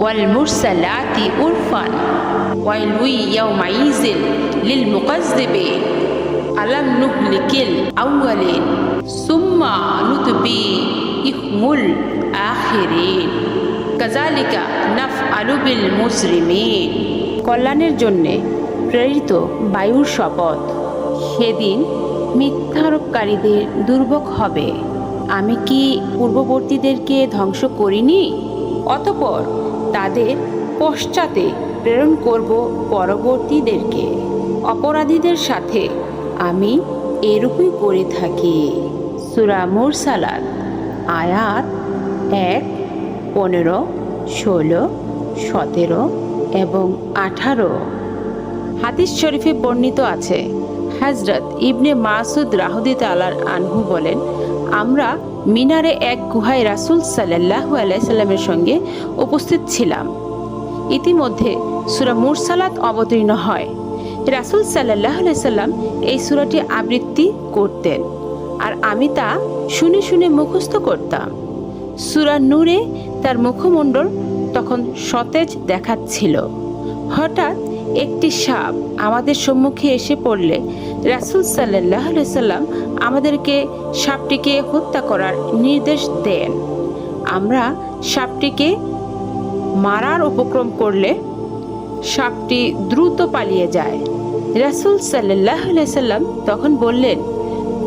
ওয়াল মুরসালাতি উরফান ওয়াইলু ইয়াউমাইযিন লিল মুকাজ্জিবিন আলাম নুহলিকিল আউয়ালিন সুম্মা নুতবি'হুমুল আখিরিন কাযালিকা নাফআলু বিল মুজরিমিন। কল্যাণের জন্যে প্রেরিত বায়ুর শপথ, সেদিন মিথ্যারোপকারীদের দুর্ভোগ হবে। আমি কি পূর্ববর্তীদেরকে ধ্বংস করিনি? অতঃপর তাদের পশ্চাতে প্রেরণ করব পরবর্তীদেরকে। অপরাধীদের সাথে আমি এরূপই করে থাকি। সূরা মুরসালাত আয়াত 1, 15, 16, 17 এবং 18। হাদিস শরীফে বর্ণিত আছে, হযরত ইবনে মাসউদ রাদিয়াল্লাহু আনহু বলেন, আমরা মিনারে এক গুহায় রাসূল সাল্লাল্লাহু আলাইহি সাল্লামের সঙ্গে উপস্থিত ছিলাম। ইতিমধ্যে সূরা মুরসালাত অবতীর্ণ হয়। রাসূল সাল্লাল্লাহু আলাইহি সাল্লাম এই সূরাটি আবৃত্তি করতেন আর আমি তা শুনে শুনে মুখস্থ করতাম। সূরা নূরে তার মুখমণ্ডল তখন সতেজ দেখাচ্ছিল। হঠাৎ একটি সাপ আমাদের সম্মুখে এসে পড়লে রাসূল সাল্লাল্লাহু আলাইহি সাল্লাম আমাদেরকে সাপটিকে হত্যা করার নির্দেশ দেন। আমরা সাপটিকে মারার উপক্রম করলে সাপটি দ্রুত পালিয়ে যায়। রাসূল সাল্লাল্লাহু আলাইহি সাল্লাম তখন বললেন,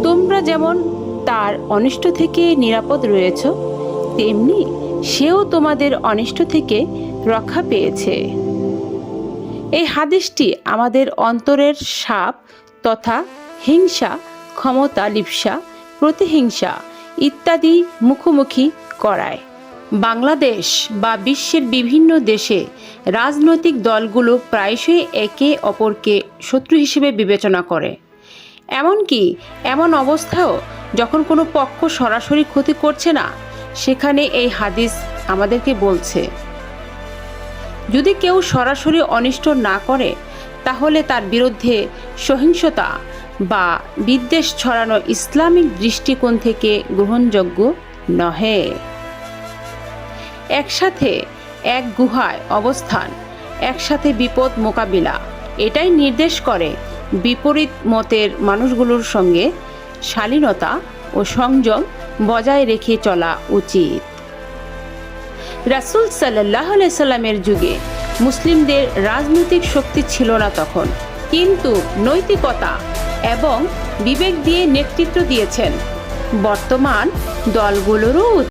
তোমরা যেমন তার অনিষ্ট থেকে নিরাপদ রয়েছ, তেমনি সেও তোমাদের অনিষ্ট থেকে রক্ষা পেয়েছে। এই হাদিসটি আমাদের অন্তরের সাপ তথা হিংসা, ক্ষমতা লিপ্সা, প্রতিহিংসা ইত্যাদি মুখোমুখি করায়। বাংলাদেশ বা বিশ্বের বিভিন্ন দেশে রাজনৈতিক দলগুলো প্রায়শই একে অপরকে শত্রু হিসেবে বিবেচনা করে। এমনকি এমন অবস্থাও যখন কোনো পক্ষ সরাসরি ক্ষতি করছে না, সেখানে এই হাদিস আমাদেরকে বলছে, যদি কেউ সরাসরি অনিষ্ট না করে তাহলে তার বিরুদ্ধে সহিংসতা বা বিদ্বেষ ছড়ানো ইসলামিক দৃষ্টিকোণ থেকে গ্রহণযোগ্য নহে। একসাথে এক গুহায় অবস্থান, একসাথে বিপদ মোকাবিলা, এটাই নির্দেশ করে বিপরীত মতের মানুষগুলোর সঙ্গে শালীনতা ও সংযম বজায় রেখে চলা উচিত। রাসূল সাল্লাল্লাহু আলাইহি সাল্লামের যুগে মুসলিমদের রাজনৈতিক শক্তি ছিল না তখন, কিন্তু নৈতিকতা এবং বিবেক দিয়ে নেতৃত্ব দিয়েছেন বর্তমান দলগুলোরও।